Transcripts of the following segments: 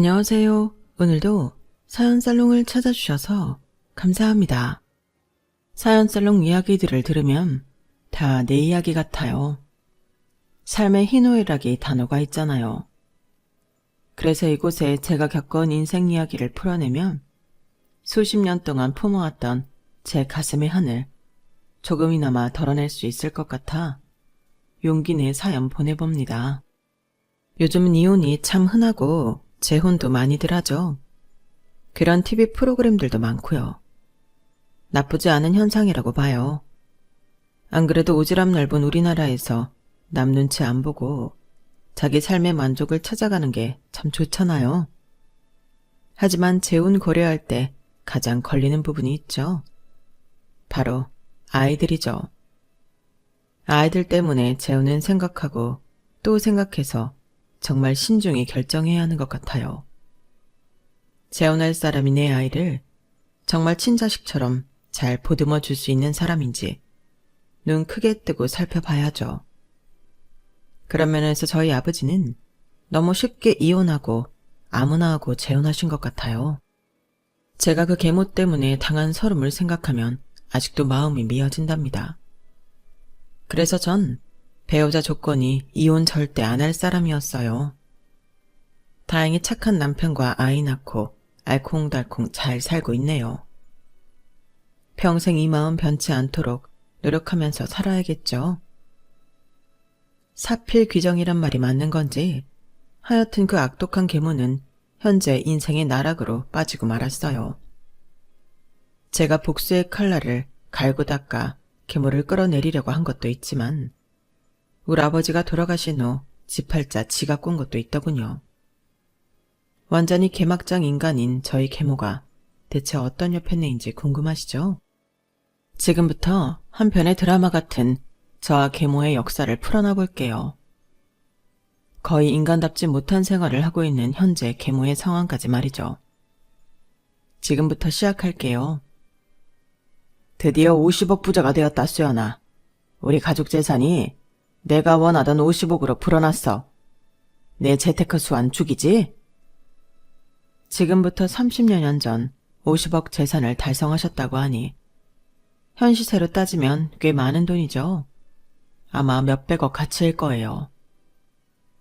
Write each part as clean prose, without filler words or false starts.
안녕하세요. 오늘도 사연살롱을 찾아주셔서 감사합니다. 사연살롱 이야기들을 들으면 다 내 이야기 같아요. 삶의 희노애락이 단어가 있잖아요. 그래서 이곳에 제가 겪은 인생 이야기를 풀어내면 수십 년 동안 품어왔던 제 가슴의 하늘 조금이나마 덜어낼 수 있을 것 같아 용기 내 사연 보내봅니다. 요즘은 이혼이 참 흔하고 재혼도 많이들 하죠. 그런 TV 프로그램들도 많고요. 나쁘지 않은 현상이라고 봐요. 안 그래도 오지랖 넓은 우리나라에서 남 눈치 안 보고 자기 삶의 만족을 찾아가는 게 참 좋잖아요. 하지만 재혼 고려할 때 가장 걸리는 부분이 있죠. 바로 아이들이죠. 아이들 때문에 재혼은 생각하고 또 생각해서 정말 신중히 결정해야 하는 것 같아요. 재혼할 사람이 내 아이를 정말 친자식처럼 잘 보듬어 줄 수 있는 사람인지 눈 크게 뜨고 살펴봐야죠. 그런 면에서 저희 아버지는 너무 쉽게 이혼하고 아무나 하고 재혼하신 것 같아요. 제가 그 계모 때문에 당한 서름을 생각하면 아직도 마음이 미어진답니다. 그래서 전 배우자 조건이 이혼 절대 안 할 사람이었어요. 다행히 착한 남편과 아이 낳고 알콩달콩 잘 살고 있네요. 평생 이 마음 변치 않도록 노력하면서 살아야겠죠. 사필귀정이란 말이 맞는 건지 하여튼 그 악독한 계모는 현재 인생의 나락으로 빠지고 말았어요. 제가 복수의 칼날을 갈고 닦아 계모를 끌어내리려고 한 것도 있지만 우리 아버지가 돌아가신 후 지팔자 지가 꾼 것도 있더군요. 완전히 개막장 인간인 저희 계모가 대체 어떤 여편네인지 궁금하시죠? 지금부터 한 편의 드라마 같은 저와 계모의 역사를 풀어놔 볼게요. 거의 인간답지 못한 생활을 하고 있는 현재 계모의 상황까지 말이죠. 지금부터 시작할게요. 드디어 50억 부자가 되었다, 수연아. 우리 가족 재산이 내가 원하던 50억으로 불어났어. 내 재테크 수완 죽이지? 지금부터 30여 년 전 50억 재산을 달성하셨다고 하니 현 시세로 따지면 꽤 많은 돈이죠. 아마 몇백억 가치일 거예요.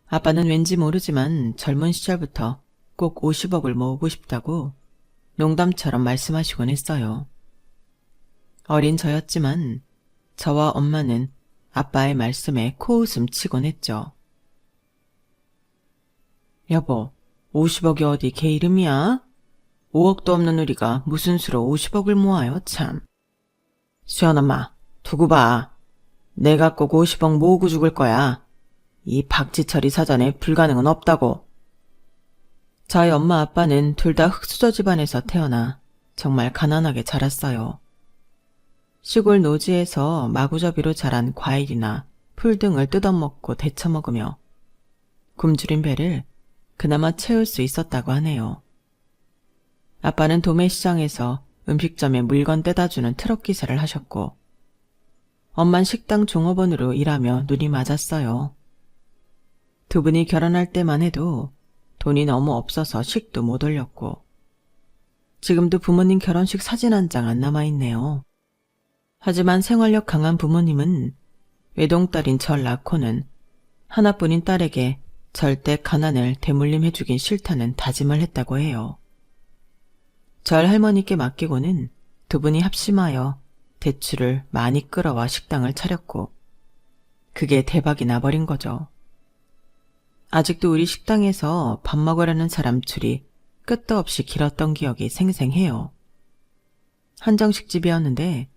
아빠는 왠지 모르지만 젊은 시절부터 꼭 50억을 모으고 싶다고 농담처럼 말씀하시곤 했어요. 어린 저였지만 저와 엄마는 아빠의 말씀에 코웃음 치곤 했죠. 여보, 50억이 어디 개 이름이야? 5억도 없는 우리가 무슨 수로 50억을 모아요, 참. 수연엄마, 두고 봐. 내가 꼭 50억 모으고 죽을 거야. 이 박지철이 사전에 불가능은 없다고. 저희 엄마 아빠는 둘 다 흙수저 집안에서 태어나 정말 가난하게 자랐어요. 시골 노지에서 마구잡이로 자란 과일이나 풀 등을 뜯어먹고 데쳐먹으며 굶주린 배를 그나마 채울 수 있었다고 하네요. 아빠는 도매시장에서 음식점에 물건 떼다주는 트럭 기사를 하셨고 엄만 식당 종업원으로 일하며 눈이 맞았어요. 두 분이 결혼할 때만 해도 돈이 너무 없어서 식도 못 올렸고 지금도 부모님 결혼식 사진 한 장 안 남아있네요. 하지만 생활력 강한 부모님은 외동딸인 절 낳고는 하나뿐인 딸에게 절대 가난을 대물림해주긴 싫다는 다짐을 했다고 해요. 절 할머니께 맡기고는 두 분이 합심하여 대출을 많이 끌어와 식당을 차렸고 그게 대박이 나버린 거죠. 아직도 우리 식당에서 밥 먹으려는 사람 줄이 끝도 없이 길었던 기억이 생생해요. 한정식집이었는데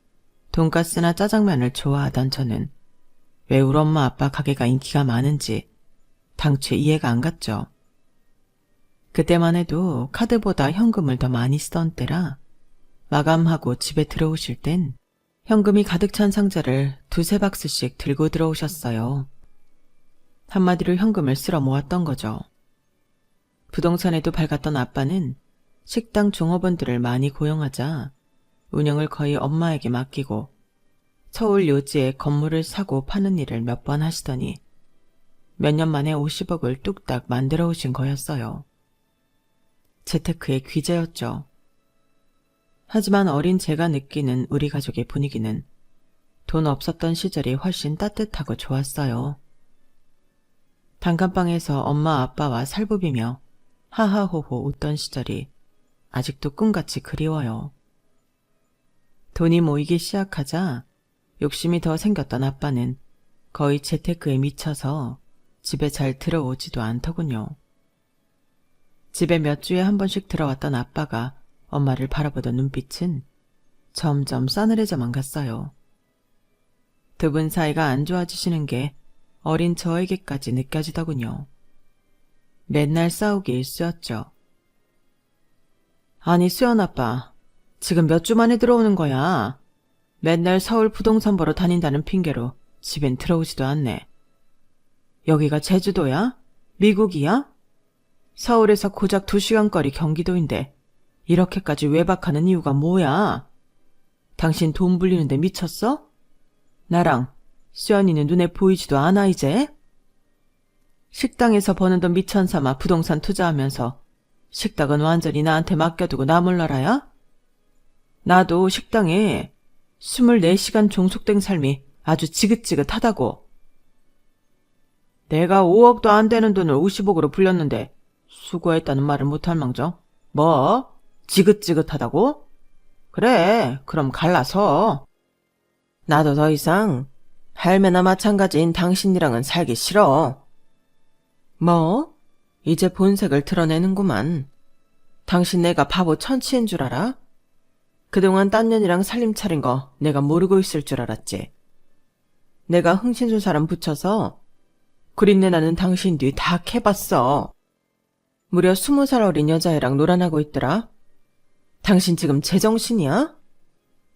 돈가스나 짜장면을 좋아하던 저는 왜 우리 엄마 아빠 가게가 인기가 많은지 당최 이해가 안 갔죠. 그때만 해도 카드보다 현금을 더 많이 쓰던 때라 마감하고 집에 들어오실 땐 현금이 가득 찬 상자를 두세 박스씩 들고 들어오셨어요. 한마디로 현금을 쓸어 모았던 거죠. 부동산에도 밝았던 아빠는 식당 종업원들을 많이 고용하자 운영을 거의 엄마에게 맡기고 서울 요지에 건물을 사고 파는 일을 몇 번 하시더니 몇 년 만에 50억을 뚝딱 만들어 오신 거였어요. 재테크의 귀재였죠. 하지만 어린 제가 느끼는 우리 가족의 분위기는 돈 없었던 시절이 훨씬 따뜻하고 좋았어요. 단칸방에서 엄마 아빠와 살부비며 하하호호 웃던 시절이 아직도 꿈같이 그리워요. 돈이 모이기 시작하자 욕심이 더 생겼던 아빠는 거의 재테크에 미쳐서 집에 잘 들어오지도 않더군요. 집에 몇 주에 한 번씩 들어왔던 아빠가 엄마를 바라보던 눈빛은 점점 싸늘해져만 갔어요. 두 분 사이가 안 좋아지시는 게 어린 저에게까지 느껴지더군요. 맨날 싸우기 일쑤였죠. 아니 수연 아빠, 지금 몇 주 만에 들어오는 거야. 맨날 서울 부동산 보러 다닌다는 핑계로 집엔 들어오지도 않네. 여기가 제주도야? 미국이야? 서울에서 고작 2시간 거리 경기도인데 이렇게까지 외박하는 이유가 뭐야? 당신 돈 불리는데 미쳤어? 나랑 수연이는 눈에 보이지도 않아 이제? 식당에서 버는 돈 미천 삼아 부동산 투자하면서 식당은 완전히 나한테 맡겨두고 나 몰라라야? 나도 식당에 24시간 종속된 삶이 아주 지긋지긋하다고. 내가 5억도 안 되는 돈을 50억으로 불렸는데 수고했다는 말을 못할 망정. 뭐? 지긋지긋하다고? 그래, 그럼 갈라서. 나도 더 이상 할매나 마찬가지인 당신이랑은 살기 싫어. 뭐? 이제 본색을 드러내는구만. 당신 내가 바보 천치인 줄 알아? 그동안 딴 년이랑 살림 차린 거 내가 모르고 있을 줄 알았지. 내가 흥신소 사람 붙여서 구린내 나는 당신 뒤 다 캐봤어. 무려 20살 어린 여자애랑 놀아나고 있더라. 당신 지금 제정신이야?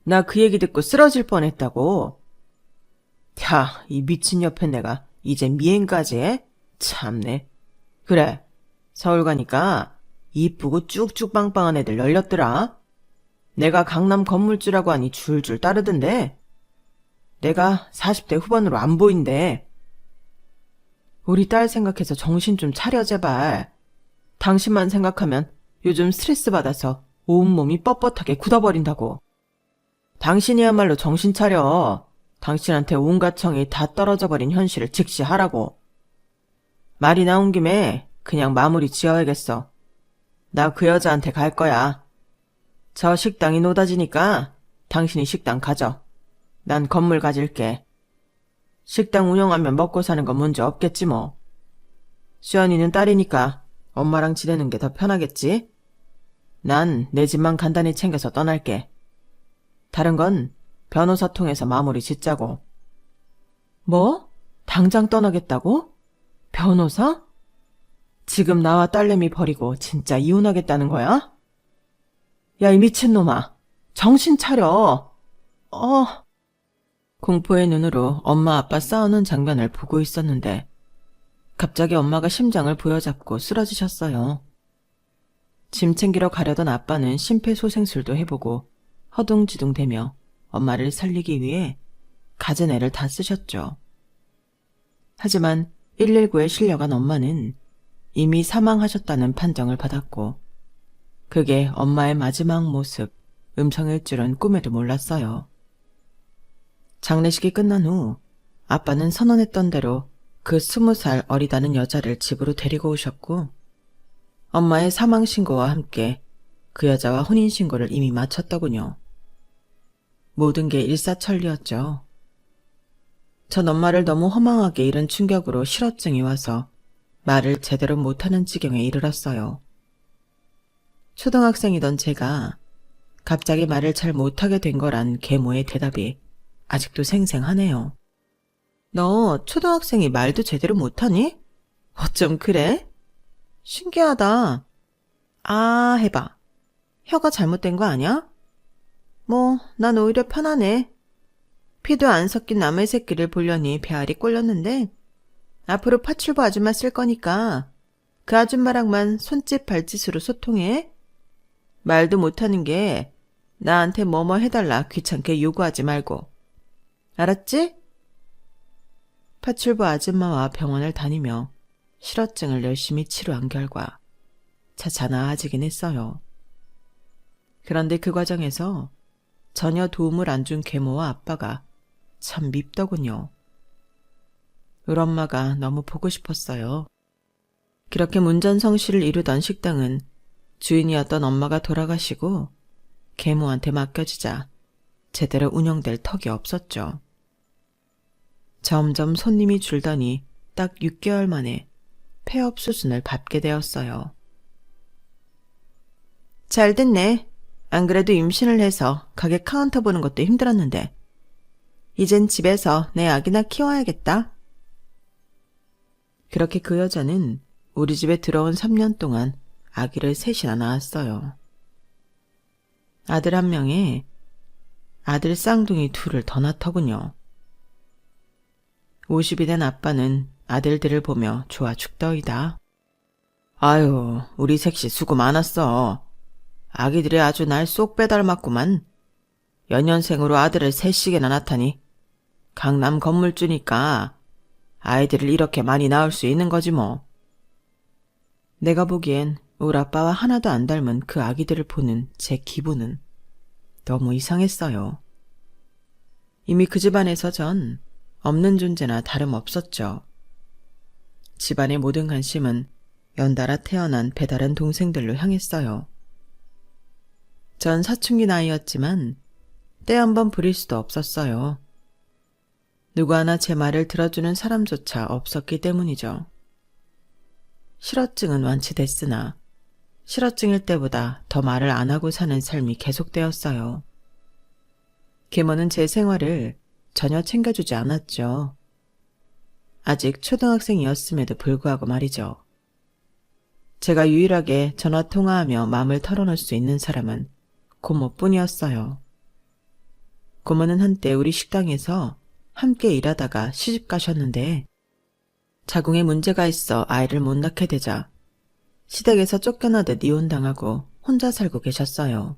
나 그 얘기 듣고 쓰러질 뻔했다고. 야, 이 미친 옆에 내가 이제 미행까지 해? 참네. 그래, 서울 가니까 이쁘고 쭉쭉 빵빵한 애들 열렸더라. 내가 강남 건물주라고 하니 줄줄 따르던데. 내가 40대 후반으로 안 보인대. 우리 딸 생각해서 정신 좀 차려 제발. 당신만 생각하면 요즘 스트레스 받아서 온몸이 뻣뻣하게 굳어버린다고. 당신이야말로 정신 차려. 당신한테 온갖 정이 다 떨어져 버린 현실을 직시하라고. 말이 나온 김에 그냥 마무리 지어야겠어. 나 그 여자한테 갈 거야. 저 식당이 노다지니까 당신이 식당 가져. 난 건물 가질게. 식당 운영하면 먹고 사는 건 문제 없겠지 뭐. 수연이는 딸이니까 엄마랑 지내는 게 더 편하겠지? 난 내 집만 간단히 챙겨서 떠날게. 다른 건 변호사 통해서 마무리 짓자고. 뭐? 당장 떠나겠다고? 변호사? 지금 나와 딸내미 버리고 진짜 이혼하겠다는 거야? 야, 이 미친놈아. 정신 차려. 공포의 눈으로 엄마 아빠 싸우는 장면을 보고 있었는데 갑자기 엄마가 심장을 부여잡고 쓰러지셨어요. 짐 챙기러 가려던 아빠는 심폐소생술도 해보고 허둥지둥대며 엄마를 살리기 위해 갖은 애를 다 쓰셨죠. 하지만 119에 실려간 엄마는 이미 사망하셨다는 판정을 받았고 그게 엄마의 마지막 모습, 음성일 줄은 꿈에도 몰랐어요. 장례식이 끝난 후 아빠는 선언했던 대로 그 20살 어리다는 여자를 집으로 데리고 오셨고 엄마의 사망신고와 함께 그 여자와 혼인신고를 이미 마쳤더군요. 모든 게 일사천리였죠. 전 엄마를 너무 허망하게 잃은 충격으로 실어증이 와서 말을 제대로 못하는 지경에 이르렀어요. 초등학생이던 제가 갑자기 말을 잘 못하게 된 거란 계모의 대답이 아직도 생생하네요. 너 초등학생이 말도 제대로 못하니? 어쩜 그래? 신기하다. 아, 해봐. 혀가 잘못된 거 아니야? 뭐, 난 오히려 편하네. 피도 안 섞인 남의 새끼를 보려니 배알이 꼴렸는데 앞으로 파출부 아줌마 쓸 거니까 그 아줌마랑만 손짓 발짓으로 소통해. 말도 못하는 게 나한테 뭐뭐 해달라 귀찮게 요구하지 말고. 알았지? 파출부 아줌마와 병원을 다니며 실어증을 열심히 치료한 결과 차차 나아지긴 했어요. 그런데 그 과정에서 전혀 도움을 안 준 계모와 아빠가 참 밉더군요. 우리 엄마가 너무 보고 싶었어요. 그렇게 문전성시를 이루던 식당은 주인이었던 엄마가 돌아가시고 계모한테 맡겨지자 제대로 운영될 턱이 없었죠. 점점 손님이 줄더니 딱 6개월 만에 폐업 수순을 밟게 되었어요. 잘 됐네. 안 그래도 임신을 해서 가게 카운터 보는 것도 힘들었는데 이젠 집에서 내 아기나 키워야겠다. 그렇게 그 여자는 우리 집에 들어온 3년 동안 아기를 셋이나 낳았어요. 아들 1명에 아들 쌍둥이 2을 더 낳더군요. 50이 된 아빠는 아들들을 보며 좋아 죽더이다. 아유, 우리 색시 수고 많았어. 아기들이 아주 날 쏙 빼닮았구만. 연년생으로 아들을 3씩이나 낳다니. 강남 건물주니까 아이들을 이렇게 많이 낳을 수 있는 거지 뭐. 내가 보기엔 우리 아빠와 하나도 안 닮은 그 아기들을 보는 제 기분은 너무 이상했어요. 이미 그 집안에서 전 없는 존재나 다름없었죠. 집안의 모든 관심은 연달아 태어난 배다른 동생들로 향했어요. 전 사춘기 나이였지만 때 한번 부릴 수도 없었어요. 누구 하나 제 말을 들어주는 사람조차 없었기 때문이죠. 실어증은 완치됐으나 실어증일 때보다 더 말을 안 하고 사는 삶이 계속되었어요. 계모는 제 생활을 전혀 챙겨주지 않았죠. 아직 초등학생이었음에도 불구하고 말이죠. 제가 유일하게 전화통화하며 마음을 털어놓을 수 있는 사람은 고모뿐이었어요. 고모는 한때 우리 식당에서 함께 일하다가 시집 가셨는데 자궁에 문제가 있어 아이를 못 낳게 되자 시댁에서 쫓겨나듯 이혼당하고 혼자 살고 계셨어요.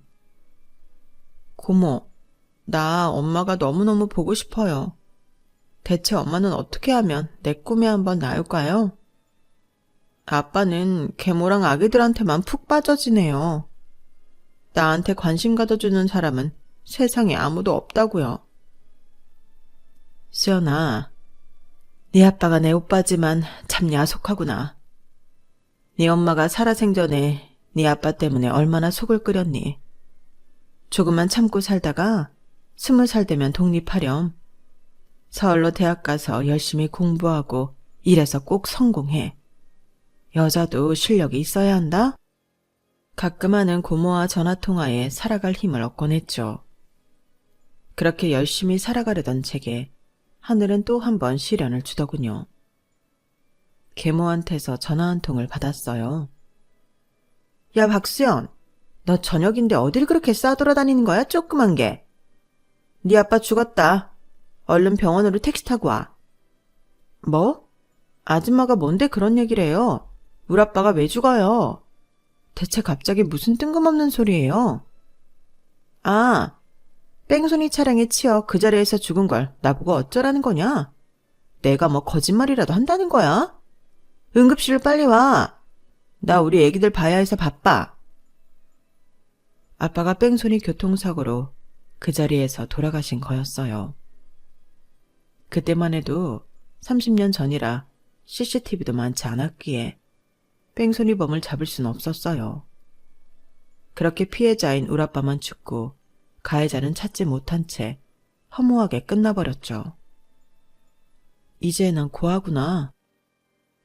고모, 나 엄마가 너무너무 보고 싶어요. 대체 엄마는 어떻게 하면 내 꿈에 한번 나올까요? 아빠는 계모랑 아기들한테만 푹 빠져지네요. 나한테 관심 가져주는 사람은 세상에 아무도 없다고요. 수연아, 네 아빠가 내 오빠지만 참 야속하구나. 네 엄마가 살아생전에 네 아빠 때문에 얼마나 속을 끓였니. 조금만 참고 살다가 20살 되면 독립하렴. 서울로 대학 가서 열심히 공부하고 일해서 꼭 성공해. 여자도 실력이 있어야 한다? 가끔 하는 고모와 전화통화에 살아갈 힘을 얻곤 했죠. 그렇게 열심히 살아가려던 제게 하늘은 또 한 번 시련을 주더군요. 계모한테서 전화 한 통을 받았어요. 야, 박수연, 너 저녁인데 어딜 그렇게 싸돌아다니는 거야, 조그만 게. 네 아빠 죽었다. 얼른 병원으로 택시 타고 와. 뭐? 아줌마가 뭔데 그런 얘기를 해요? 우리 아빠가 왜 죽어요? 대체 갑자기 무슨 뜬금없는 소리예요? 아, 뺑소니 차량에 치여 그 자리에서 죽은 걸 나보고 어쩌라는 거냐? 내가 뭐 거짓말이라도 한다는 거야? 응급실로 빨리 와. 나 우리 애기들 봐야 해서 바빠. 아빠가 뺑소니 교통사고로 그 자리에서 돌아가신 거였어요. 그때만 해도 30년 전이라 CCTV도 많지 않았기에 뺑소니범을 잡을 순 없었어요. 그렇게 피해자인 우리 아빠만 죽고 가해자는 찾지 못한 채 허무하게 끝나버렸죠. 이제 난 고아구나.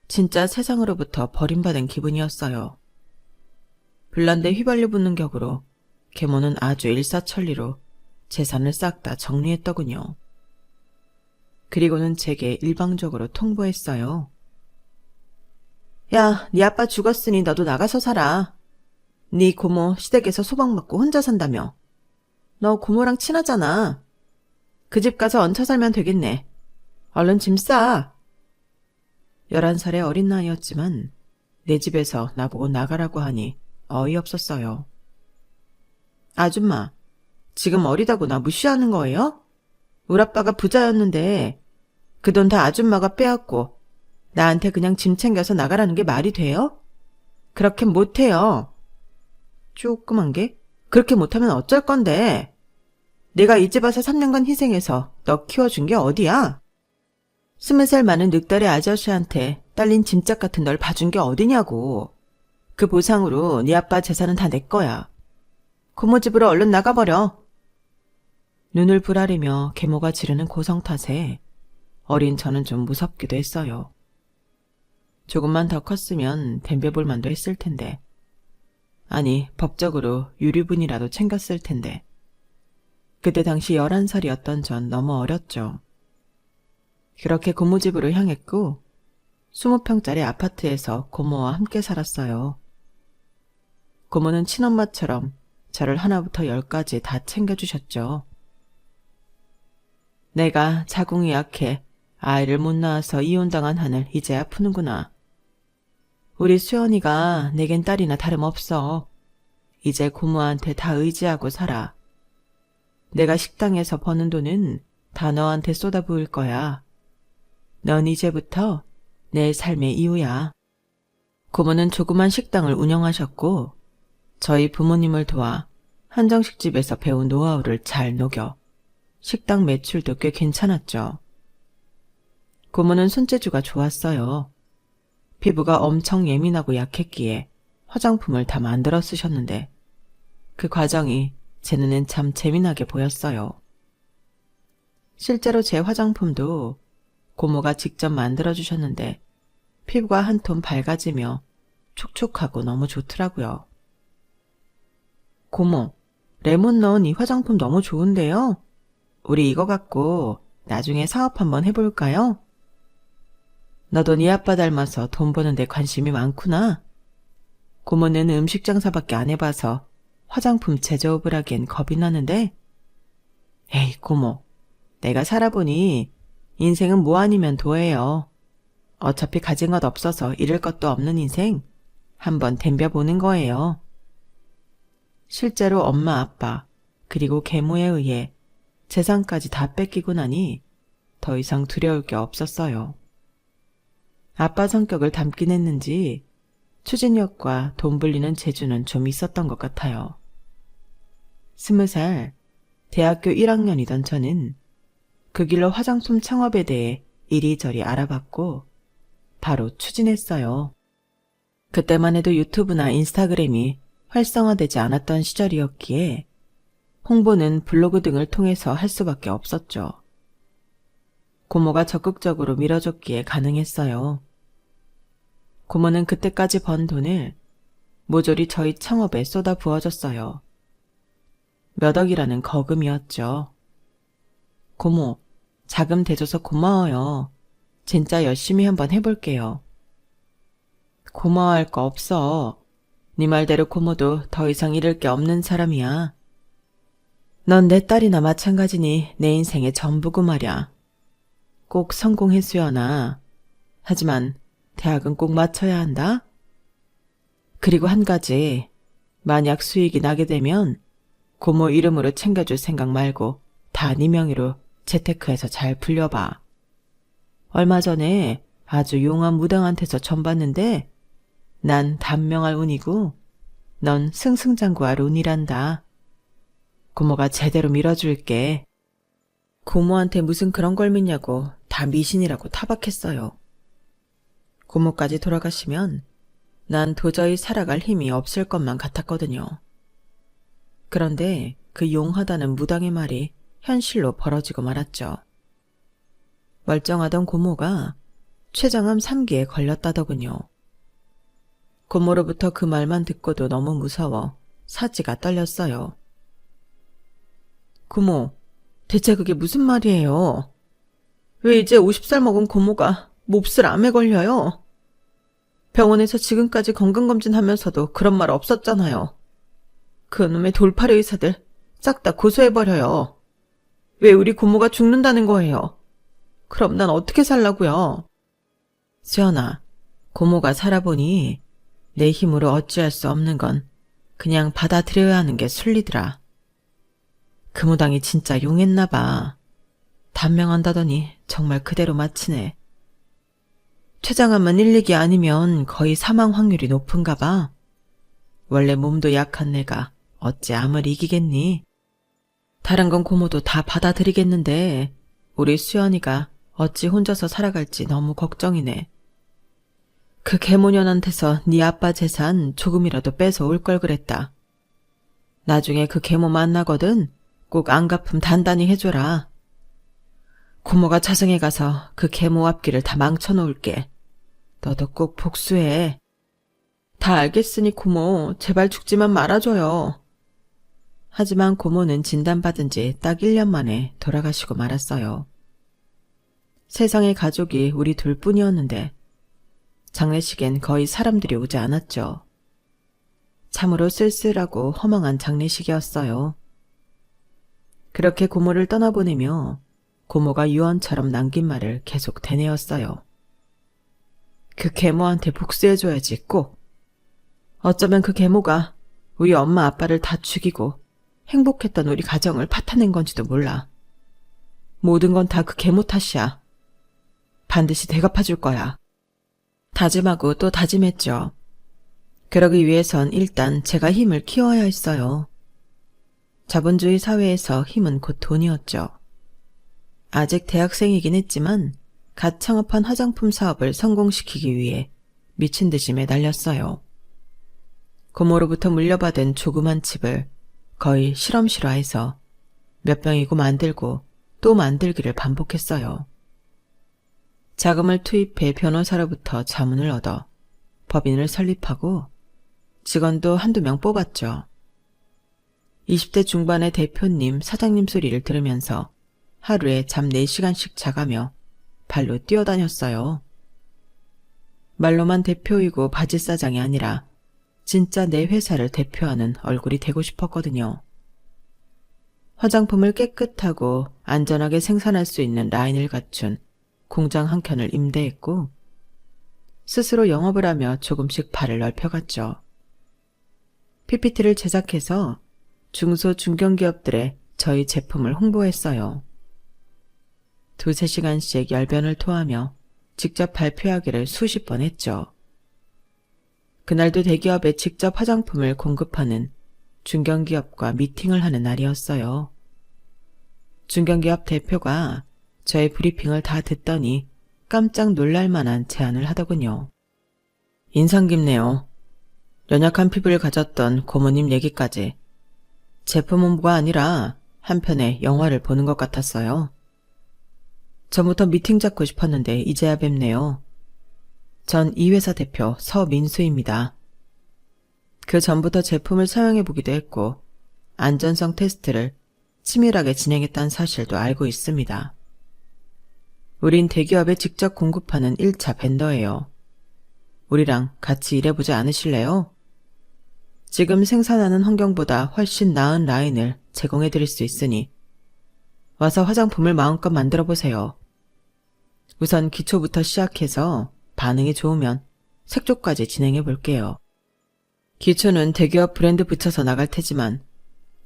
진짜 세상으로부터 버림받은 기분이었어요. 불난데 휘발유 붙는 격으로 계모는 아주 일사천리로 재산을 싹 다 정리했더군요. 그리고는 제게 일방적으로 통보했어요. 야, 네 아빠 죽었으니 너도 나가서 살아. 네 고모 시댁에서 소방받고 혼자 산다며. 너 고모랑 친하잖아. 그 집 가서 얹혀 살면 되겠네. 얼른 짐 싸. 11살의 어린 나이였지만 내 집에서 나보고 나가라고 하니 어이없었어요. 아줌마, 지금 어리다고 나 무시하는 거예요? 우리 아빠가 부자였는데 그 돈 다 아줌마가 빼앗고 나한테 그냥 짐 챙겨서 나가라는 게 말이 돼요? 그렇게 못해요. 조그만 게? 그렇게 못하면 어쩔 건데. 내가 이 집 와서 3년간 희생해서 너 키워준 게 어디야? 20살 많은 늑다리 아저씨한테 딸린 짐짝 같은 널 봐준 게 어디냐고. 그 보상으로 네 아빠 재산은 다 내 거야. 고모 집으로 얼른 나가버려. 눈을 부라리며 계모가 지르는 고성 탓에 어린 저는 좀 무섭기도 했어요. 조금만 더 컸으면 덤벼볼 만도 했을 텐데. 아니, 법적으로 유류분이라도 챙겼을 텐데. 그때 당시 11살이었던 전 너무 어렸죠. 그렇게 고모집으로 향했고 20평짜리 아파트에서 고모와 함께 살았어요. 고모는 친엄마처럼 저를 하나부터 10까지 다 챙겨주셨죠. 내가 자궁이 약해 아이를 못 낳아서 이혼당한 한을 이제야 푸는구나. 우리 수연이가 내겐 딸이나 다름없어. 이제 고모한테 다 의지하고 살아. 내가 식당에서 버는 돈은 다 너한테 쏟아부을 거야. 넌 이제부터 내 삶의 이유야. 고모는 조그만 식당을 운영하셨고 저희 부모님을 도와 한정식집에서 배운 노하우를 잘 녹여 식당 매출도 꽤 괜찮았죠. 고모는 손재주가 좋았어요. 피부가 엄청 예민하고 약했기에 화장품을 다 만들어 쓰셨는데 그 과정이 제 눈엔 참 재미나게 보였어요. 실제로 제 화장품도 고모가 직접 만들어주셨는데 피부가 한 톤 밝아지며 촉촉하고 너무 좋더라고요. 고모, 레몬 넣은 이 화장품 너무 좋은데요? 우리 이거 갖고 나중에 사업 한번 해볼까요? 너도 네 아빠 닮아서 돈 버는데 관심이 많구나. 고모는 음식 장사밖에 안 해봐서 화장품 제조업을 하기엔 겁이 나는데. 에이, 고모, 내가 살아보니 인생은 뭐 아니면 도예요. 어차피 가진 것 없어서 잃을 것도 없는 인생 한번 덤벼보는 거예요. 실제로 엄마 아빠 그리고 계모에 의해 재산까지 다 뺏기고 나니 더 이상 두려울 게 없었어요. 아빠 성격을 닮긴 했는지 추진력과 돈 불리는 재주는 좀 있었던 것 같아요. 20살 대학교 1학년이던 저는 그 길로 화장품 창업에 대해 이리저리 알아봤고 바로 추진했어요. 그때만 해도 유튜브나 인스타그램이 활성화되지 않았던 시절이었기에 홍보는 블로그 등을 통해서 할 수밖에 없었죠. 고모가 적극적으로 밀어줬기에 가능했어요. 고모는 그때까지 번 돈을 모조리 저희 창업에 쏟아 부어줬어요. 몇 억이라는 거금이었죠. 고모, 자금 대줘서 고마워요. 진짜 열심히 한번 해볼게요. 고마워할 거 없어. 네 말대로 고모도 더 이상 잃을 게 없는 사람이야. 넌 내 딸이나 마찬가지니 내 인생의 전부고 말야. 꼭 성공해 수연아. 하지만 대학은 꼭 마쳐야 한다. 그리고 한 가지, 만약 수익이 나게 되면 고모 이름으로 챙겨줄 생각 말고 다 네 명의로 재테크해서 잘 불려봐. 얼마 전에 아주 용한 무당한테서 전 봤는데 난 단명할 운이고 넌 승승장구할 운이란다. 고모가 제대로 밀어줄게. 고모한테 무슨 그런 걸 믿냐고 다 미신이라고 타박했어요. 고모까지 돌아가시면 난 도저히 살아갈 힘이 없을 것만 같았거든요. 그런데 그 용하다는 무당의 말이 현실로 벌어지고 말았죠. 멀쩡하던 고모가 췌장암 3기에 걸렸다더군요. 고모로부터 그 말만 듣고도 너무 무서워 사지가 떨렸어요. 고모, 대체 그게 무슨 말이에요? 왜 이제 50살 먹은 고모가 몹쓸 암에 걸려요? 병원에서 지금까지 건강검진하면서도 그런 말 없었잖아요. 그놈의 돌팔이 의사들 싹 다 고소해버려요. 왜 우리 고모가 죽는다는 거예요? 그럼 난 어떻게 살라고요? 수연아, 고모가 살아보니 내 힘으로 어찌할 수 없는 건 그냥 받아들여야 하는 게 순리더라. 그 무당이 진짜 용했나 봐. 단명한다더니 정말 그대로 마치네. 췌장암은 1, 2기 아니면 거의 사망 확률이 높은가 봐. 원래 몸도 약한 내가 어찌 암을 이기겠니? 다른 건 고모도 다 받아들이겠는데 우리 수연이가 어찌 혼자서 살아갈지 너무 걱정이네. 그 계모년한테서 네 아빠 재산 조금이라도 뺏어올 걸 그랬다. 나중에 그 계모 만나거든 꼭 안갚음 단단히 해줘라. 고모가 자정에 가서 그 계모 앞길을 다 망쳐놓을게. 너도 꼭 복수해. 다 알겠으니 고모 제발 죽지만 말아줘요. 하지만 고모는 진단받은 지 딱 1년 만에 돌아가시고 말았어요. 세상에 가족이 우리 둘뿐이었는데 장례식엔 거의 사람들이 오지 않았죠. 참으로 쓸쓸하고 허망한 장례식이었어요. 그렇게 고모를 떠나보내며 고모가 유언처럼 남긴 말을 계속 되뇌었어요. 그 계모한테 복수해줘야지 꼭. 어쩌면 그 계모가 우리 엄마 아빠를 다 죽이고 행복했던 우리 가정을 파탄낸 건지도 몰라. 모든 건 다 그 계모 탓이야. 반드시 되갚아줄 거야. 다짐하고 또 다짐했죠. 그러기 위해선 일단 제가 힘을 키워야 했어요. 자본주의 사회에서 힘은 곧 돈이었죠. 아직 대학생이긴 했지만 갓 창업한 화장품 사업을 성공시키기 위해 미친 듯이 매달렸어요. 고모로부터 물려받은 조그만 칩을 거의 실험실화해서 몇 병이고 만들고 또 만들기를 반복했어요. 자금을 투입해 변호사로부터 자문을 얻어 법인을 설립하고 직원도 한두 명 뽑았죠. 20대 중반의 대표님, 사장님 소리를 들으면서 하루에 잠 4시간씩 자가며 발로 뛰어다녔어요. 말로만 대표이고 바지사장이 아니라 진짜 내 회사를 대표하는 얼굴이 되고 싶었거든요. 화장품을 깨끗하고 안전하게 생산할 수 있는 라인을 갖춘 공장 한 켠을 임대했고 스스로 영업을 하며 조금씩 발을 넓혀갔죠. PPT를 제작해서 중소 중견기업들에 저희 제품을 홍보했어요. 2-3시간씩 열변을 토하며 직접 발표하기를 수십 번 했죠. 그날도 대기업에 직접 화장품을 공급하는 중견기업과 미팅을 하는 날이었어요. 중견기업 대표가 저의 브리핑을 다 듣더니 깜짝 놀랄 만한 제안을 하더군요. 인상 깊네요. 연약한 피부를 가졌던 고모님 얘기까지. 제품 홍보가 아니라 한편의 영화를 보는 것 같았어요. 전부터 미팅 잡고 싶었는데 이제야 뵙네요. 전 이 회사 대표 서민수입니다. 그 전부터 제품을 사용해보기도 했고 안전성 테스트를 치밀하게 진행했다는 사실도 알고 있습니다. 우린 대기업에 직접 공급하는 1차 벤더예요. 우리랑 같이 일해보지 않으실래요? 지금 생산하는 환경보다 훨씬 나은 라인을 제공해드릴 수 있으니 와서 화장품을 마음껏 만들어보세요. 우선 기초부터 시작해서 반응이 좋으면 색조까지 진행해볼게요. 기초는 대기업 브랜드 붙여서 나갈 테지만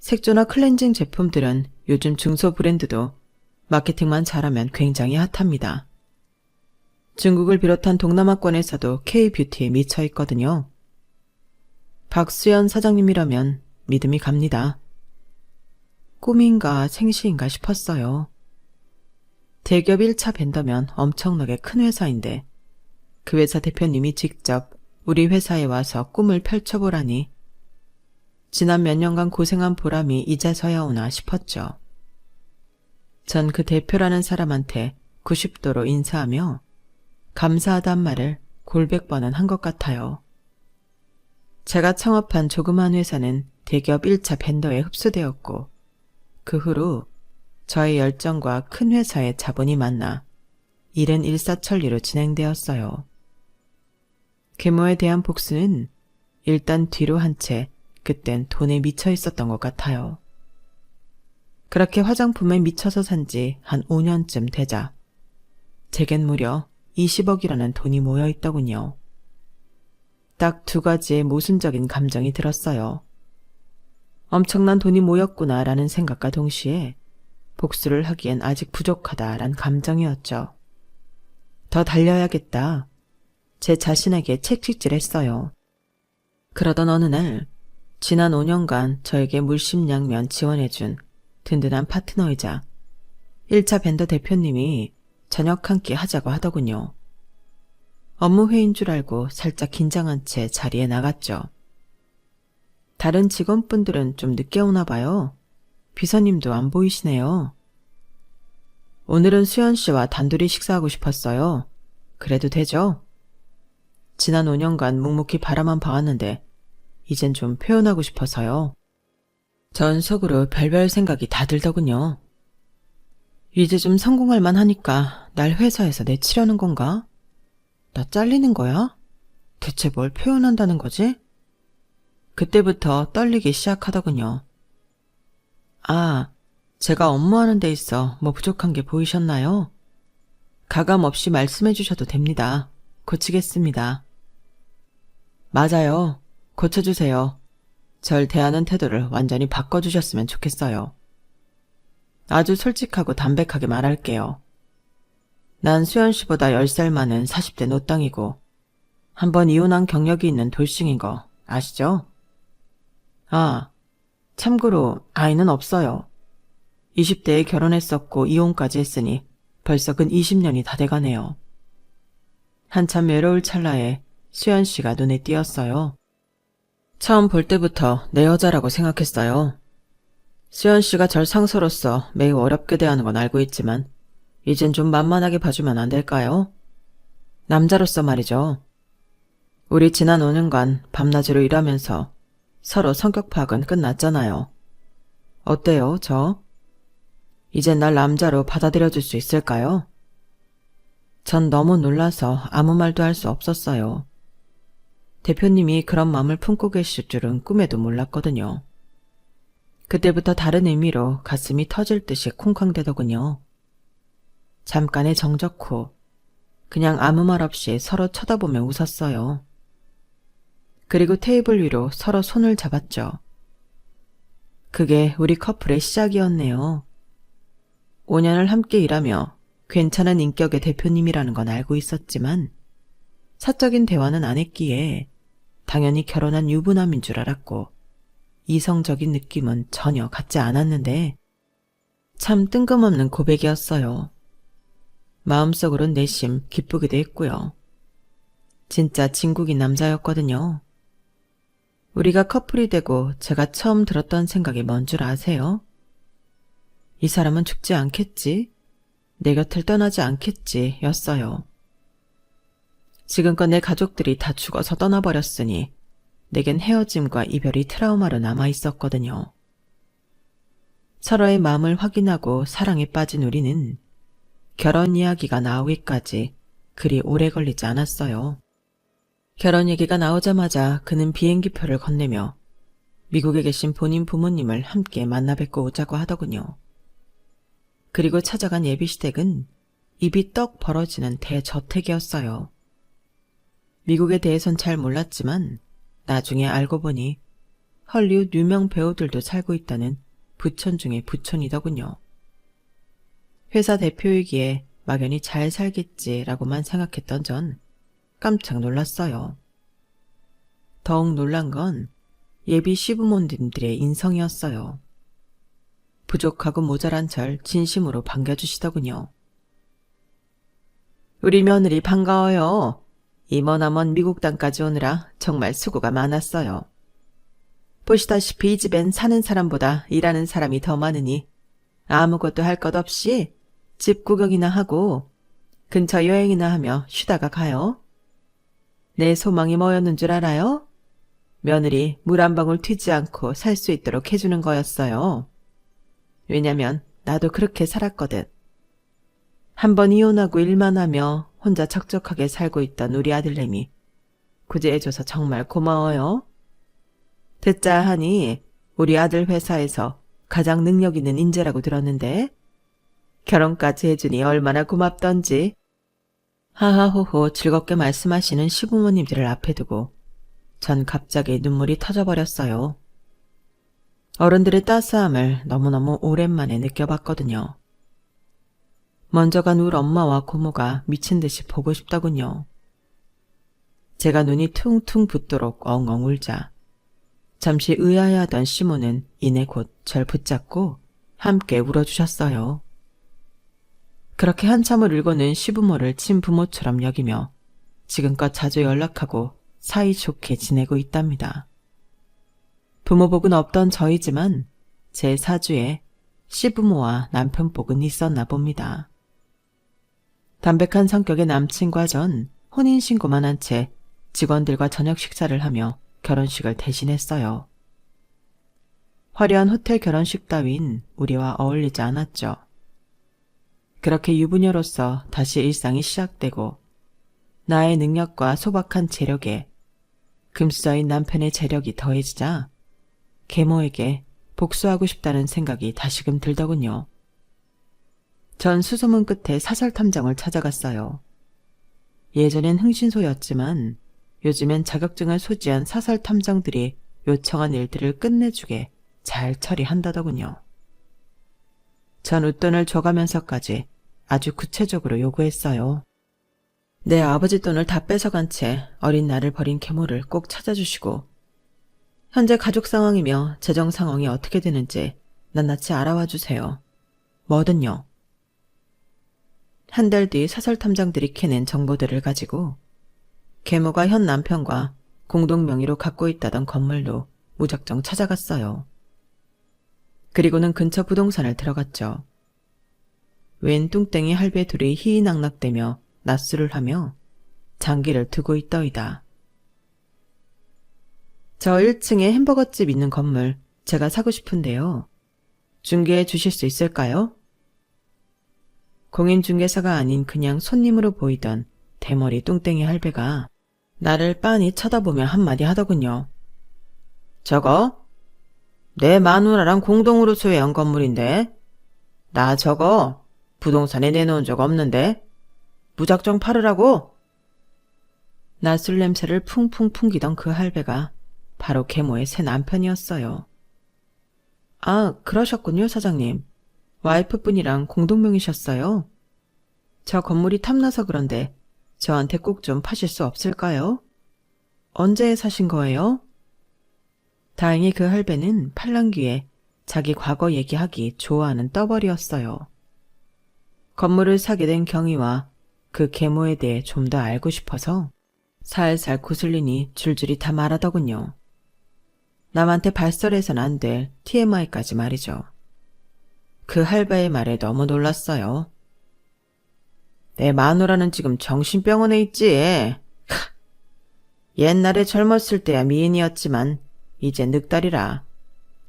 색조나 클렌징 제품들은 요즘 중소 브랜드도 마케팅만 잘하면 굉장히 핫합니다. 중국을 비롯한 동남아권에서도 K-뷰티에 미쳐 있거든요. 박수연 사장님이라면 믿음이 갑니다. 꿈인가 생시인가 싶었어요. 대기업 1차 벤더면 엄청나게 큰 회사인데 그 회사 대표님이 직접 우리 회사에 와서 꿈을 펼쳐보라니 지난 몇 년간 고생한 보람이 이제서야 오나 싶었죠. 전 그 대표라는 사람한테 90도로 인사하며 감사하단 말을 골백 번은 한 것 같아요. 제가 창업한 조그만 회사는 대기업 1차 벤더에 흡수되었고 그 후로 저의 열정과 큰 회사의 자본이 만나 일은 일사천리로 진행되었어요. 계모에 대한 복수는 일단 뒤로 한 채 그땐 돈에 미쳐 있었던 것 같아요. 그렇게 화장품에 미쳐서 산지 한 5년쯤 되자 제겐 무려 20억이라는 돈이 모여 있더군요. 딱 2가지의 모순적인 감정이 들었어요. 엄청난 돈이 모였구나라는 생각과 동시에 복수를 하기엔 아직 부족하다란 감정이었죠. 더 달려야겠다. 제 자신에게 책찍질했어요. 그러던 어느 날 지난 5년간 저에게 물심양면 지원해준 든든한 파트너이자 1차 벤더 대표님이 저녁 한 끼 하자고 하더군요. 업무 회의인 줄 알고 살짝 긴장한 채 자리에 나갔죠. 다른 직원분들은 좀 늦게 오나 봐요. 비서님도 안 보이시네요. 오늘은 수연 씨와 단둘이 식사하고 싶었어요. 그래도 되죠? 지난 5년간 묵묵히 바라만 봐왔는데 이젠 좀 표현하고 싶어서요. 전 속으로 별별 생각이 다 들더군요. 이제 좀 성공할 만하니까 날 회사에서 내치려는 건가? 나 잘리는 거야? 대체 뭘 표현한다는 거지? 그때부터 떨리기 시작하더군요. 아, 제가 업무하는 데 있어 뭐 부족한 게 보이셨나요? 가감 없이 말씀해 주셔도 됩니다. 고치겠습니다. 맞아요. 고쳐주세요. 절 대하는 태도를 완전히 바꿔주셨으면 좋겠어요. 아주 솔직하고 담백하게 말할게요. 난 수연 씨보다 10살 많은 40대 노땅이고 한 번 이혼한 경력이 있는 돌싱인 거 아시죠? 아, 참고로 아이는 없어요. 20대에 결혼했었고 이혼까지 했으니 벌써 근 20년이 다 돼가네요. 한참 외로울 찰나에 수연 씨가 눈에 띄었어요. 처음 볼 때부터 내 여자라고 생각했어요. 수연 씨가 절 상사로서 매우 어렵게 대하는 건 알고 있지만 이젠 좀 만만하게 봐주면 안 될까요? 남자로서 말이죠. 우리 지난 5년간 밤낮으로 일하면서 서로 성격 파악은 끝났잖아요. 어때요, 저? 이젠 날 남자로 받아들여줄 수 있을까요? 전 너무 놀라서 아무 말도 할 수 없었어요. 대표님이 그런 마음을 품고 계실 줄은 꿈에도 몰랐거든요. 그때부터 다른 의미로 가슴이 터질 듯이 쿵쾅대더군요. 잠깐의 정적 후 그냥 아무 말 없이 서로 쳐다보며 웃었어요. 그리고 테이블 위로 서로 손을 잡았죠. 그게 우리 커플의 시작이었네요. 5년을 함께 일하며 괜찮은 인격의 대표님이라는 건 알고 있었지만 사적인 대화는 안 했기에 당연히 결혼한 유부남인 줄 알았고 이성적인 느낌은 전혀 갖지 않았는데 참 뜬금없는 고백이었어요. 마음속으론 내심 기쁘기도 했고요. 진짜 진국인 남자였거든요. 우리가 커플이 되고 제가 처음 들었던 생각이 뭔 줄 아세요? 이 사람은 죽지 않겠지? 내 곁을 떠나지 않겠지 였어요. 지금껏 내 가족들이 다 죽어서 떠나버렸으니 내겐 헤어짐과 이별이 트라우마로 남아있었거든요. 서로의 마음을 확인하고 사랑에 빠진 우리는 결혼 이야기가 나오기까지 그리 오래 걸리지 않았어요. 결혼 얘기가 나오자마자 그는 비행기표를 건네며 미국에 계신 본인 부모님을 함께 만나 뵙고 오자고 하더군요. 그리고 찾아간 예비시댁은 입이 떡 벌어지는 대저택이었어요. 미국에 대해선 잘 몰랐지만 나중에 알고 보니 헐리우드 유명 배우들도 살고 있다는 부촌 중의 부촌이더군요. 회사 대표이기에 막연히 잘 살겠지라고만 생각했던 전 깜짝 놀랐어요. 더욱 놀란 건 예비 시부모님들의 인성이었어요. 부족하고 모자란 절 진심으로 반겨주시더군요. 우리 며느리 반가워요. 이머나먼 미국 땅까지 오느라 정말 수고가 많았어요. 보시다시피 이 집엔 사는 사람보다 일하는 사람이 더 많으니 아무것도 할 것 없이 집 구경이나 하고 근처 여행이나 하며 쉬다가 가요. 내 소망이 뭐였는 줄 알아요? 며느리 물 한 방울 튀지 않고 살 수 있도록 해주는 거였어요. 왜냐면 나도 그렇게 살았거든. 한 번 이혼하고 일만 하며 혼자 적적하게 살고 있던 우리 아들내미 구제해줘서 정말 고마워요. 듣자 하니 우리 아들 회사에서 가장 능력 있는 인재라고 들었는데 결혼까지 해주니 얼마나 고맙던지. 하하호호 즐겁게 말씀하시는 시부모님들을 앞에 두고 전 갑자기 눈물이 터져버렸어요. 어른들의 따스함을 너무너무 오랜만에 느껴봤거든요. 먼저 간 우리 엄마와 고모가 미친 듯이 보고 싶더군요. 제가 눈이 퉁퉁 붓도록 엉엉 울자 잠시 의아해하던 시모는 이내 곧 절 붙잡고 함께 울어주셨어요. 그렇게 한참을 울고는 시부모를 친부모처럼 여기며 지금껏 자주 연락하고 사이좋게 지내고 있답니다. 부모복은 없던 저희지만 제 사주에 시부모와 남편복은 있었나 봅니다. 담백한 성격의 남친과 전 혼인신고만 한 채 직원들과 저녁 식사를 하며 결혼식을 대신했어요. 화려한 호텔 결혼식 따윈 우리와 어울리지 않았죠. 그렇게 유부녀로서 다시 일상이 시작되고 나의 능력과 소박한 재력에 금수저인 남편의 재력이 더해지자 계모에게 복수하고 싶다는 생각이 다시금 들더군요. 전 수소문 끝에 사설탐정을 찾아갔어요. 예전엔 흥신소였지만 요즘엔 자격증을 소지한 사설탐정들이 요청한 일들을 끝내주게 잘 처리한다더군요. 전 웃돈을 줘가면서까지 아주 구체적으로 요구했어요. 내 아버지 돈을 다 뺏어간 채 어린 나를 버린 계모를 꼭 찾아주시고 현재 가족 상황이며 재정 상황이 어떻게 되는지 낱낱이 알아와 주세요. 뭐든요. 한 달 뒤 사설탐정들이 캐낸 정보들을 가지고 계모가 현 남편과 공동 명의로 갖고 있다던 건물로 무작정 찾아갔어요. 그리고는 근처 부동산을 들어갔죠. 웬 뚱땡이 할배 둘이 희희낙낙대며 낯술을 하며 장기를 두고 있더이다. 저 1층에 햄버거집 있는 건물 제가 사고 싶은데요. 중개해 주실 수 있을까요? 공인중개사가 아닌 그냥 손님으로 보이던 대머리 뚱땡이 할배가 나를 빤히 쳐다보며 한마디 하더군요. 저거? 내 마누라랑 공동으로 소유한 건물인데 나 저거 부동산에 내놓은 적 없는데 무작정 팔으라고? 낯술 냄새를 풍풍 풍기던 그 할배가 바로 계모의 새 남편이었어요. 아, 그러셨군요, 사장님. 와이프분이랑 공동명이셨어요? 저 건물이 탐나서 그런데 저한테 꼭 좀 파실 수 없을까요? 언제 사신 거예요? 다행히 그 할배는 팔랑귀에 자기 과거 얘기하기 좋아하는 떠벌이었어요. 건물을 사게 된 경위와 그 계모에 대해 좀 더 알고 싶어서 살살 구슬리니 줄줄이 다 말하더군요. 남한테 발설해선 안 될 TMI까지 말이죠. 그 할배의 말에 너무 놀랐어요. 내 마누라는 지금 정신병원에 있지. 옛날에 젊었을 때야 미인이었지만 이제 늑다리라.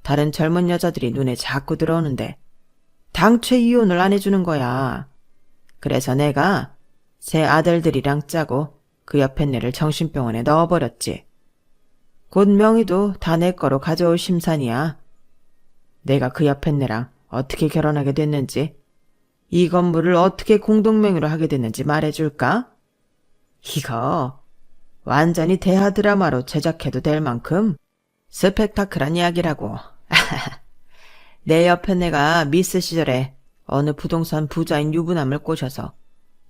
다른 젊은 여자들이 눈에 자꾸 들어오는데 당최 이혼을 안 해주는 거야. 그래서 내가 새 아들들이랑 짜고 그 옆에 애를 정신병원에 넣어버렸지. 곧 명의도 다 내 거로 가져올 심산이야. 내가 그 옆에 애랑 어떻게 결혼하게 됐는지, 이 건물을 어떻게 공동명의로 하게 됐는지 말해줄까? 이거 완전히 대하 드라마로 제작해도 될 만큼 스펙타클한 이야기라고. 내 옆에 내가 미스 시절에 어느 부동산 부자인 유부남을 꼬셔서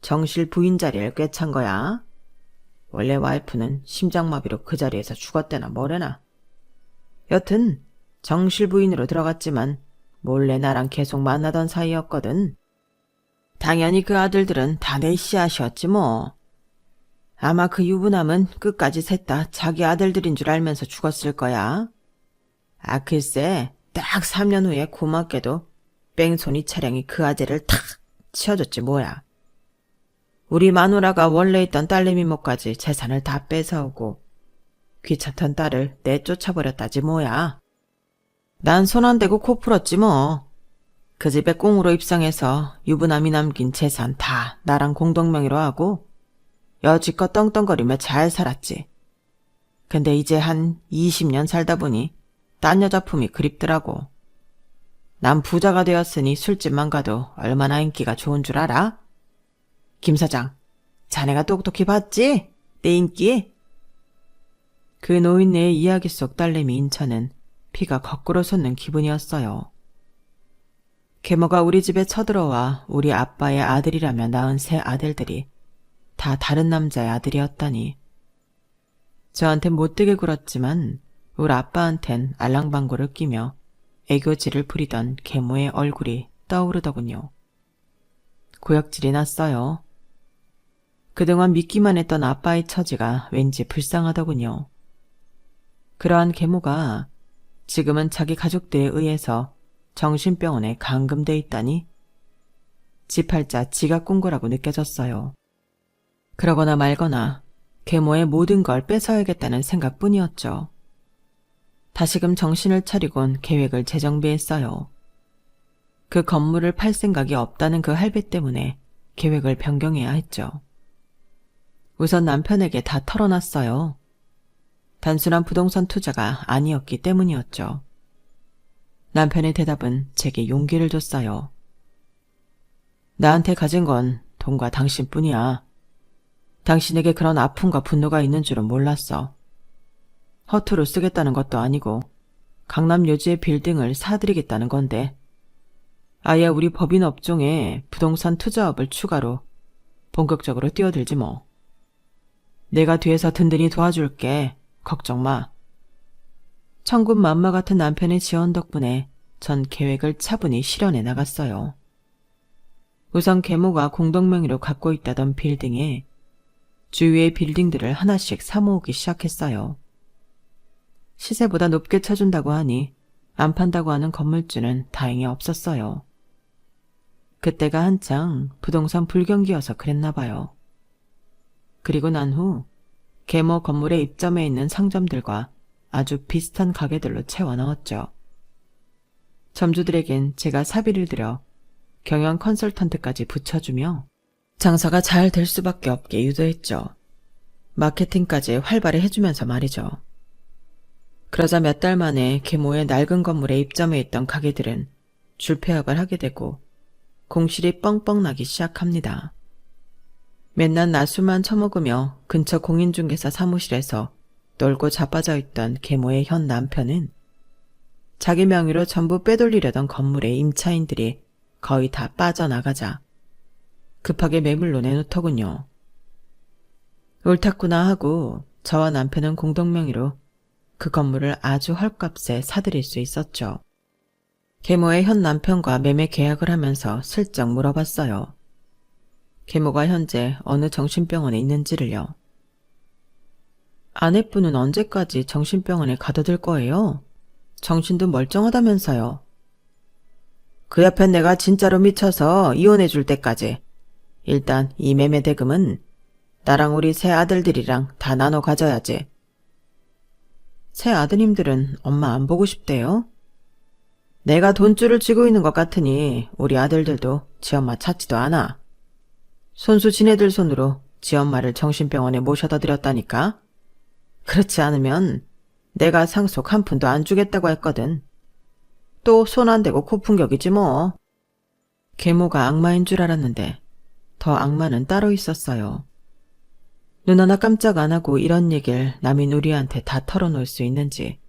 정실 부인 자리를 꿰찬 거야. 원래 와이프는 심장마비로 그 자리에서 죽었대나 뭐래나. 여튼 정실 부인으로 들어갔지만 몰래 나랑 계속 만나던 사이였거든. 당연히 그 아들들은 다 내 씨앗이었지 뭐. 아마 그 유부남은 끝까지 셋 다 자기 아들들인 줄 알면서 죽었을 거야. 아 글쎄 딱 3년 후에 고맙게도 뺑소니 차량이 그 아재를 탁 치워줬지 뭐야. 우리 마누라가 원래 있던 딸내미 목까지 재산을 다 뺏어오고 귀찮던 딸을 내쫓아버렸다지 뭐야. 난 손 안 대고 코 풀었지 뭐. 그 집에 꽁으로 입성해서 유부남이 남긴 재산 다 나랑 공동명의로 하고 여지껏 떵떵거리며 잘 살았지. 근데 이제 한 20년 살다 보니 딴 여자 품이 그립더라고. 난 부자가 되었으니 술집만 가도 얼마나 인기가 좋은 줄 알아? 김 사장, 자네가 똑똑히 봤지? 내 인기? 그 노인네의 이야기 속 딸내미 인천은 피가 거꾸로 솟는 기분이었어요. 계모가 우리 집에 쳐들어와 우리 아빠의 아들이라며 낳은 새 아들들이 다 다른 남자의 아들이었다니 저한텐 못되게 굴었지만 우리 아빠한텐 알랑방구를 끼며 애교질을 부리던 계모의 얼굴이 떠오르더군요. 구역질이 났어요. 그동안 믿기만 했던 아빠의 처지가 왠지 불쌍하더군요. 그러한 계모가 지금은 자기 가족들에 의해서 정신병원에 감금돼 있다니 지팔자 지가 꾼 거라고 느껴졌어요. 그러거나 말거나 계모의 모든 걸 뺏어야겠다는 생각뿐이었죠. 다시금 정신을 차리곤 계획을 재정비했어요. 그 건물을 팔 생각이 없다는 그 할배 때문에 계획을 변경해야 했죠. 우선 남편에게 다 털어놨어요. 단순한 부동산 투자가 아니었기 때문이었죠. 남편의 대답은 제게 용기를 줬어요. 나한테 가진 건 돈과 당신뿐이야. 당신에게 그런 아픔과 분노가 있는 줄은 몰랐어. 허투루 쓰겠다는 것도 아니고 강남 요지의 빌딩을 사드리겠다는 건데 아예 우리 법인 업종에 부동산 투자업을 추가로 본격적으로 뛰어들지 뭐. 내가 뒤에서 든든히 도와줄게. 걱정 마. 천군만마 같은 남편의 지원 덕분에 전 계획을 차분히 실현해 나갔어요. 우선 계모가 공동명의로 갖고 있다던 빌딩에 주위의 빌딩들을 하나씩 사모으기 시작했어요. 시세보다 높게 쳐준다고 하니 안 판다고 하는 건물주는 다행히 없었어요. 그때가 한창 부동산 불경기여서 그랬나 봐요. 그리고 난 후 계모 건물에 입점해 있는 상점들과 아주 비슷한 가게들로 채워 넣었죠. 점주들에겐 제가 사비를 들여 경영 컨설턴트까지 붙여주며 장사가 잘 될 수밖에 없게 유도했죠. 마케팅까지 활발히 해주면서 말이죠. 그러자 몇 달 만에 계모의 낡은 건물에 입점해 있던 가게들은 줄폐업을 하게 되고 공실이 뻥뻥 나기 시작합니다. 맨날 낮술만 처먹으며 근처 공인중개사 사무실에서 놀고 자빠져 있던 계모의 현 남편은 자기 명의로 전부 빼돌리려던 건물의 임차인들이 거의 다 빠져나가자 급하게 매물로 내놓더군요. 옳았구나 하고 저와 남편은 공동명의로 그 건물을 아주 헐값에 사들일 수 있었죠. 계모의 현 남편과 매매 계약을 하면서 슬쩍 물어봤어요. 계모가 현재 어느 정신병원에 있는지를요. 아내분은 언제까지 정신병원에 가둬둘 거예요? 정신도 멀쩡하다면서요. 그 옆엔 내가 진짜로 미쳐서 이혼해 줄 때까지. 일단 이 매매 대금은 나랑 우리 새 아들들이랑 다 나눠 가져야지. 새 아드님들은 엄마 안 보고 싶대요? 내가 돈줄을 쥐고 있는 것 같으니 우리 아들들도 지엄마 찾지도 않아. 손수 지네들 손으로 지엄마를 정신병원에 모셔다 드렸다니까. 그렇지 않으면 내가 상속 한 푼도 안 주겠다고 했거든. 또 손 안 대고 코풍격이지 뭐. 계모가 악마인 줄 알았는데 더 악마는 따로 있었어요. 눈 하나 깜짝 안 하고 이런 얘기를 남인 우리한테 다 털어놓을 수 있는지.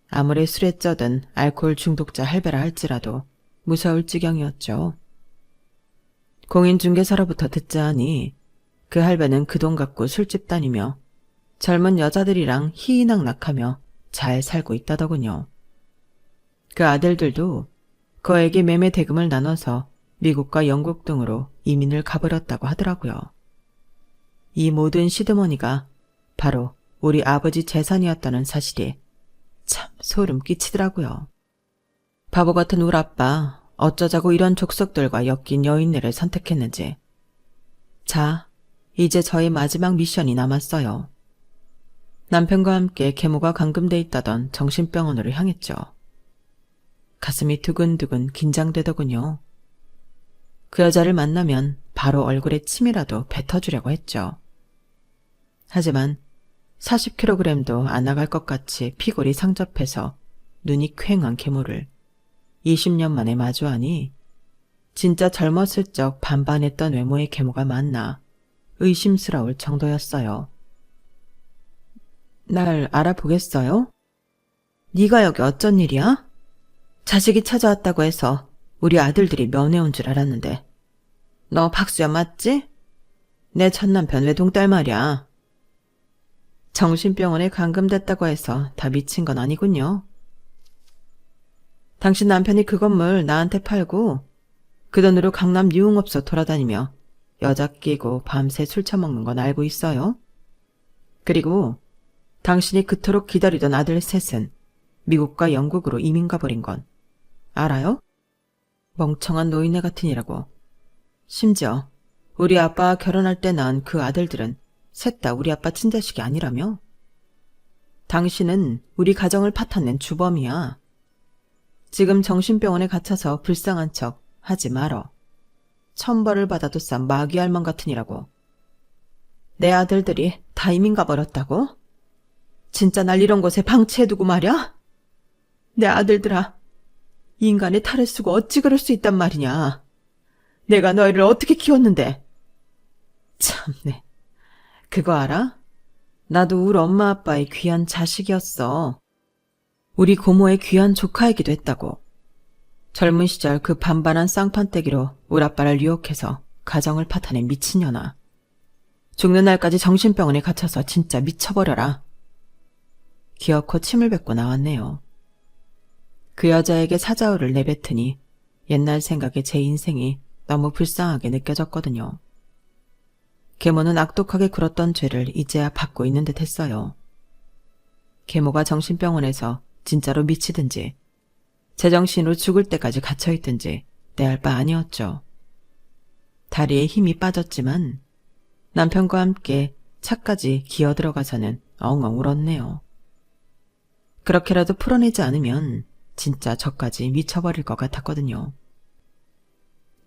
아무리 술에 쩌든 알코올 중독자 할배라 할지라도 무서울 지경이었죠. 공인중개사로부터 듣자 하니 그 할배는 그 돈 갖고 술집 다니며 젊은 여자들이랑 희희낙낙하며 잘 살고 있다더군요. 그 아들들도 그에게 매매 대금을 나눠서 미국과 영국 등으로 이민을 가버렸다고 하더라고요. 이 모든 시드머니가 바로 우리 아버지 재산이었다는 사실이 참 소름 끼치더라고요. 바보 같은 우리 아빠 어쩌자고 이런 족속들과 엮인 여인네를 선택했는지. 자, 이제 저의 마지막 미션이 남았어요. 남편과 함께 계모가 감금돼 있다던 정신병원으로 향했죠. 가슴이 두근두근 긴장되더군요. 그 여자를 만나면 바로 얼굴에 침이라도 뱉어주려고 했죠. 하지만 40kg도 안 나갈 것 같이 피골이 상접해서 눈이 퀭한 계모를 20년 만에 마주하니 진짜 젊었을 적 반반했던 외모의 계모가 맞나 의심스러울 정도였어요. 날 알아보겠어요? 네가 여기 어쩐 일이야? 자식이 찾아왔다고 해서 우리 아들들이 면회 온 줄 알았는데. 너 박수연 맞지? 내 첫남편 외동딸 말이야. 정신병원에 감금됐다고 해서 다 미친 건 아니군요. 당신 남편이 그 건물 나한테 팔고 그 돈으로 강남 유흥업소 돌아다니며 여자 끼고 밤새 술 처먹는 건 알고 있어요. 그리고 당신이 그토록 기다리던 아들 셋은 미국과 영국으로 이민 가버린 건 알아요? 멍청한 노인네 같으니라고. 심지어 우리 아빠와 결혼할 때 낳은 그 아들들은 셋 다 우리 아빠 친자식이 아니라며? 당신은 우리 가정을 파탄낸 주범이야. 지금 정신병원에 갇혀서 불쌍한 척 하지 말어. 천벌을 받아도 싼 마귀 할망 같으니라고. 내 아들들이 다 이민 가버렸다고? 진짜 날 이런 곳에 방치해두고 말이야? 내 아들들아, 인간의 탈을 쓰고 어찌 그럴 수 있단 말이냐. 내가 너희를 어떻게 키웠는데. 참네. 그거 알아? 나도 우리 엄마 아빠의 귀한 자식이었어. 우리 고모의 귀한 조카이기도 했다고. 젊은 시절 그 반반한 쌍판떼기로 우리 아빠를 유혹해서 가정을 파탄낸 미친년아. 죽는 날까지 정신병원에 갇혀서 진짜 미쳐버려라. 기어코 침을 뱉고 나왔네요. 그 여자에게 사자우를 내뱉으니 옛날 생각에 제 인생이 너무 불쌍하게 느껴졌거든요. 계모는 악독하게 굴었던 죄를 이제야 받고 있는 듯 했어요. 계모가 정신병원에서 진짜로 미치든지 제정신으로 죽을 때까지 갇혀있든지 내 알 바 아니었죠. 다리에 힘이 빠졌지만 남편과 함께 차까지 기어들어가서는 엉엉 울었네요. 그렇게라도 풀어내지 않으면 진짜 저까지 미쳐버릴 것 같았거든요.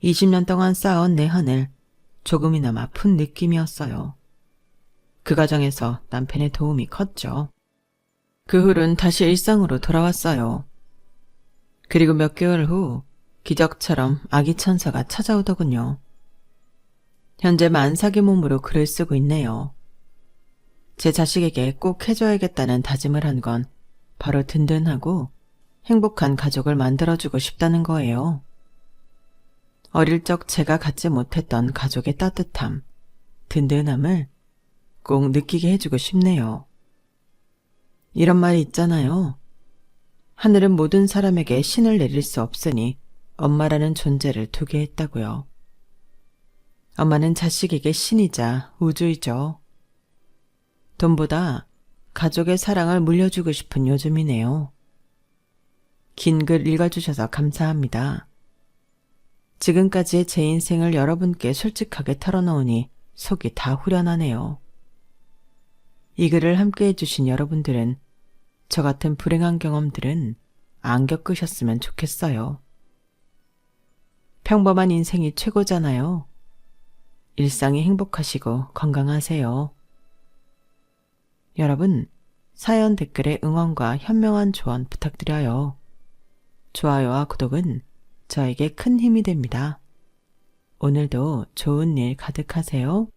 20년 동안 쌓아온 내한을 조금이나마 푼 느낌이었어요. 그 과정에서 남편의 도움이 컸죠. 그 후로는 다시 일상으로 돌아왔어요. 그리고 몇 개월 후 기적처럼 아기 천사가 찾아오더군요. 현재 만삭의 몸으로 글을 쓰고 있네요. 제 자식에게 꼭 해줘야겠다는 다짐을 한 건 바로 든든하고 행복한 가족을 만들어주고 싶다는 거예요. 어릴 적 제가 갖지 못했던 가족의 따뜻함, 든든함을 꼭 느끼게 해주고 싶네요. 이런 말이 있잖아요. 하늘은 모든 사람에게 신을 내릴 수 없으니 엄마라는 존재를 두게 했다고요. 엄마는 자식에게 신이자 우주이죠. 돈보다 가족의 사랑을 물려주고 싶은 요즘이네요. 긴 글 읽어주셔서 감사합니다. 지금까지의 제 인생을 여러분께 솔직하게 털어놓으니 속이 다 후련하네요. 이 글을 함께 해주신 여러분들은 저 같은 불행한 경험들은 안 겪으셨으면 좋겠어요. 평범한 인생이 최고잖아요. 일상이 행복하시고 건강하세요. 여러분, 사연 댓글에 응원과 현명한 조언 부탁드려요. 좋아요와 구독은 저에게 큰 힘이 됩니다. 오늘도 좋은 일 가득하세요.